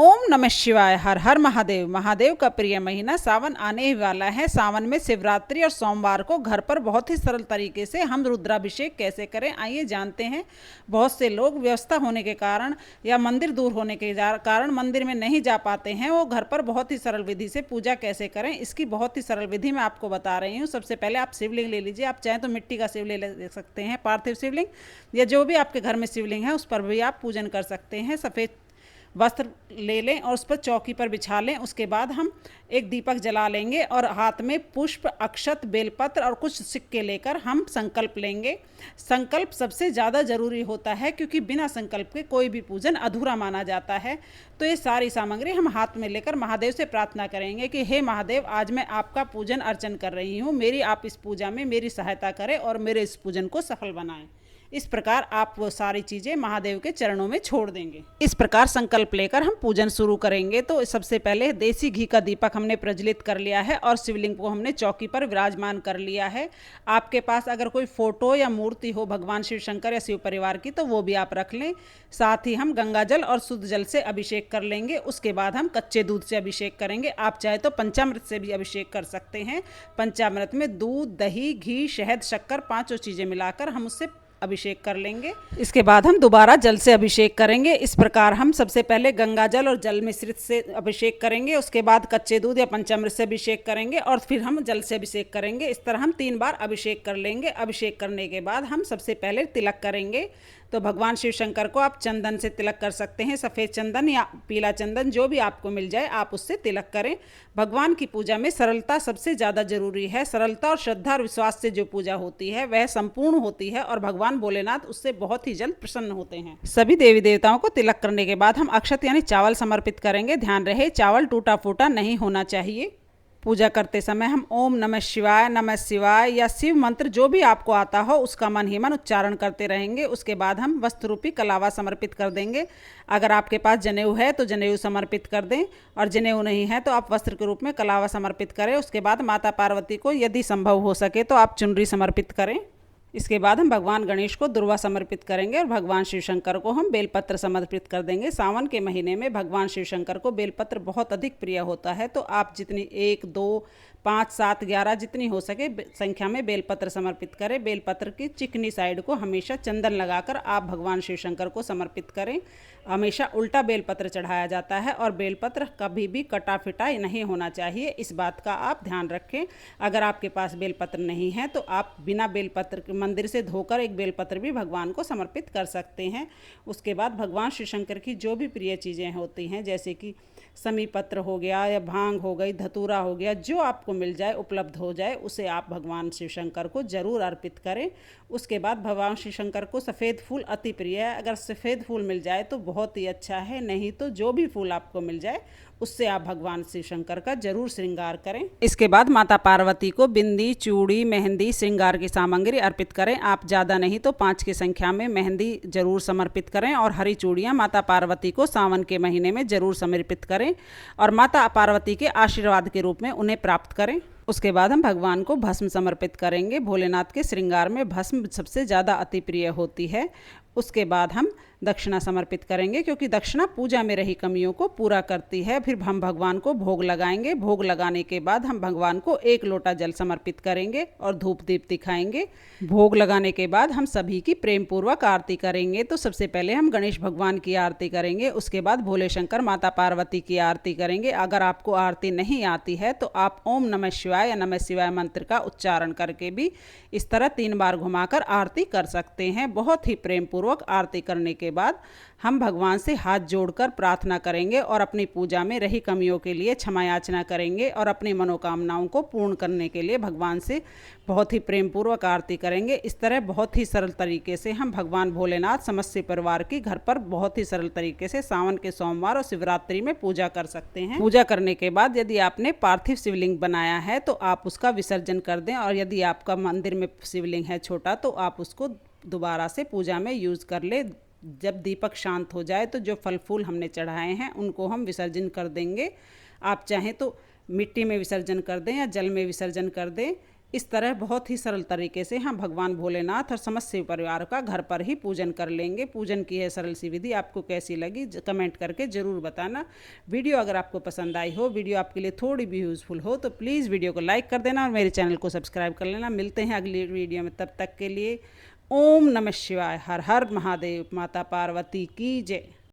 ओम नमः शिवाय। हर हर महादेव। महादेव का प्रिय महीना सावन आने ही वाला है। सावन में शिवरात्रि और सोमवार को घर पर बहुत ही सरल तरीके से हम रुद्राभिषेक कैसे करें, आइए जानते हैं। बहुत से लोग व्यवस्था होने के कारण या मंदिर दूर होने के कारण मंदिर में नहीं जा पाते हैं। वो घर पर बहुत ही सरल विधि से पूजा कैसे करें, इसकी बहुत ही सरल विधि मैं आपको बता रही हूँ। सबसे पहले आप शिवलिंग ले लीजिए। आप चाहें तो मिट्टी का शिवलिंग ले सकते हैं, पार्थिव शिवलिंग, या जो भी आपके घर में शिवलिंग है उस पर भी आप पूजन कर सकते हैं। सफ़ेद वस्त्र ले लें और उस पर चौकी पर बिछा लें। उसके बाद हम एक दीपक जला लेंगे और हाथ में पुष्प, अक्षत, बेलपत्र और कुछ सिक्के लेकर हम संकल्प लेंगे। संकल्प सबसे ज़्यादा ज़रूरी होता है, क्योंकि बिना संकल्प के कोई भी पूजन अधूरा माना जाता है। तो ये सारी सामग्री हम हाथ में लेकर महादेव से प्रार्थना करेंगे कि हे महादेव, आज मैं आपका पूजन अर्चन कर रही हूँ। मेरी आप इस पूजा में मेरी सहायता करें और मेरे इस पूजन को सफल बनाएं। इस प्रकार आप वो सारी चीज़ें महादेव के चरणों में छोड़ देंगे। इस प्रकार संकल्प लेकर हम पूजन शुरू करेंगे। तो सबसे पहले देसी घी का दीपक हमने प्रज्वलित कर लिया है और शिवलिंग को हमने चौकी पर विराजमान कर लिया है। आपके पास अगर कोई फोटो या मूर्ति हो भगवान शिव शंकर या शिव परिवार की, तो वो भी आप रख लें। साथ ही हम गंगा जल और शुद्ध जल से अभिषेक कर लेंगे। उसके बाद हम कच्चे दूध से अभिषेक करेंगे। आप चाहे तो पंचामृत से भी अभिषेक कर सकते हैं। पंचामृत में दूध, दही, घी, शहद, शक्कर, पांचों चीज़ें मिलाकर हम उससे अभिषेक कर लेंगे। इसके बाद हम दोबारा जल से अभिषेक करेंगे। इस प्रकार हम सबसे पहले गंगा जल और जल मिश्रित से अभिषेक करेंगे, उसके बाद कच्चे दूध या पंचामृत से अभिषेक करेंगे और फिर हम जल से अभिषेक करेंगे। इस तरह हम 3 बार अभिषेक कर लेंगे। अभिषेक करने के बाद हम सबसे पहले तिलक करेंगे। तो भगवान शिव शंकर को आप चंदन से तिलक कर सकते हैं, सफ़ेद चंदन या पीला चंदन, जो भी आपको मिल जाए आप उससे तिलक करें। भगवान की पूजा में सरलता सबसे ज़्यादा जरूरी है। सरलता और श्रद्धा और विश्वास से जो पूजा होती है वह संपूर्ण होती है और भगवान भोलेनाथ उससे बहुत ही जल्द प्रसन्न होते हैं। सभी देवी देवताओं को तिलक करने के बाद हम अक्षत यानी चावल समर्पित करेंगे। ध्यान रहे चावल टूटा फूटा नहीं होना चाहिए। पूजा करते समय हम ओम नमः शिवाय या शिव मंत्र जो भी आपको आता हो उसका मन ही मन उच्चारण करते रहेंगे। उसके बाद हम वस्त्र रूपी कलावा समर्पित कर देंगे। अगर आपके पास जनेऊ है तो जनेऊ समर्पित कर दें, और जनेऊ नहीं है तो आप वस्त्र के रूप में कलावा समर्पित करें। उसके बाद माता पार्वती को यदि संभव हो सके तो आप चुनरी समर्पित करें। इसके बाद हम भगवान गणेश को दुर्वा समर्पित करेंगे और भगवान शिव शंकर को हम बेलपत्र समर्पित कर देंगे। सावन के महीने में भगवान शिव शंकर को बेलपत्र बहुत अधिक प्रिय होता है। तो आप जितनी 1, 2, 5, 7, 11 जितनी हो सके संख्या में बेलपत्र समर्पित करें। बेलपत्र की चिकनी साइड को हमेशा चंदन लगाकर आप भगवान शिव शंकर को समर्पित करें। हमेशा उल्टा बेलपत्र चढ़ाया जाता है और बेलपत्र कभी भी कटा फिटा नहीं होना चाहिए। इस बात का आप ध्यान रखें। अगर आपके पास बेलपत्र नहीं है तो आप बिना बेलपत्र के मंदिर से धोकर एक बेलपत्र भी भगवान को समर्पित कर सकते हैं। उसके बाद भगवान शिव शंकर की जो भी प्रिय चीज़ें होती हैं, जैसे कि समी पत्र हो गया या भांग हो गई, धतूरा हो गया, जो आपको मिल जाए, उपलब्ध हो जाए, उसे आप भगवान शिव शंकर को जरूर अर्पित करें। उसके बाद भगवान शिव शंकर को सफ़ेद फूल अति प्रिय है। अगर सफ़ेद फूल मिल जाए तो बहुत ही अच्छा है, नहीं तो जो भी फूल आपको मिल जाए उससे आप भगवान शिव शंकर का जरूर श्रृंगार करें। इसके बाद माता पार्वती को बिंदी, चूड़ी, मेहंदी, श्रृंगार की सामग्री अर्पित करें। आप ज़्यादा नहीं तो 5 की संख्या में मेहंदी जरूर समर्पित करें और हरी चूड़ियाँ माता पार्वती को सावन के महीने में जरूर समर्पित करें और माता पार्वती के आशीर्वाद के रूप में उन्हें प्राप्त करें। उसके बाद हम भगवान को भस्म समर्पित करेंगे। भोलेनाथ के श्रृंगार में भस्म सबसे ज़्यादा अति प्रिय होती है। उसके बाद हम दक्षिणा समर्पित करेंगे, क्योंकि दक्षिणा पूजा में रही कमियों को पूरा करती है। फिर हम भगवान को भोग लगाएंगे। भोग लगाने के बाद हम भगवान को 1 लोटा जल समर्पित करेंगे और धूप दीप दिखाएंगे। भोग लगाने के बाद हम सभी की प्रेम पूर्वक आरती करेंगे। तो सबसे पहले हम गणेश भगवान की आरती करेंगे, उसके बाद भोले शंकर माता पार्वती की आरती करेंगे। अगर आपको आरती नहीं आती है तो आप ओम नमः शिवाय या नमः शिवाय मंत्र का उच्चारण करके भी इस तरह 3 बार घुमाकर आरती कर सकते हैं। बहुत ही प्रेम पूर्वक आरती करने के बाद हम भगवान से हाथ जोड़कर प्रार्थना करेंगे और अपनी पूजा में रही कमियों के लिए क्षमा याचना करेंगे और अपनी मनोकामनाओं को पूर्ण करने के लिए भगवान से बहुत ही प्रेम पूर्वक आरती करेंगे। इस तरह बहुत ही सरल तरीके से हम भगवान भोलेनाथ समस्त परिवार की घर पर बहुत ही सरल तरीके से सावन के सोमवार और शिवरात्रि में पूजा कर सकते हैं। पूजा करने के बाद यदि आपने पार्थिव शिवलिंग बनाया है तो आप उसका विसर्जन कर दें, और यदि आपका मंदिर में शिवलिंग है छोटा तो आप उसको दोबारा से पूजा में यूज़ कर ले। जब दीपक शांत हो जाए तो जो फल फूल हमने चढ़ाए हैं उनको हम विसर्जन कर देंगे। आप चाहें तो मिट्टी में विसर्जन कर दें या जल में विसर्जन कर दें, इस तरह बहुत ही सरल तरीके से हम भगवान भोलेनाथ और समस्त शिव परिवार का घर पर ही पूजन कर लेंगे। पूजन की है सरल सी विधि आपको कैसी लगी कमेंट करके ज़रूर बताना। वीडियो अगर आपको पसंद आई हो, वीडियो आपके लिए थोड़ी भी यूज़फुल हो तो प्लीज़ वीडियो को लाइक कर देना और मेरे चैनल को सब्सक्राइब कर लेना। मिलते हैं अगली वीडियो में, तब तक के लिए ओम नमः शिवाय। हर हर महादेव। माता पार्वती की जय।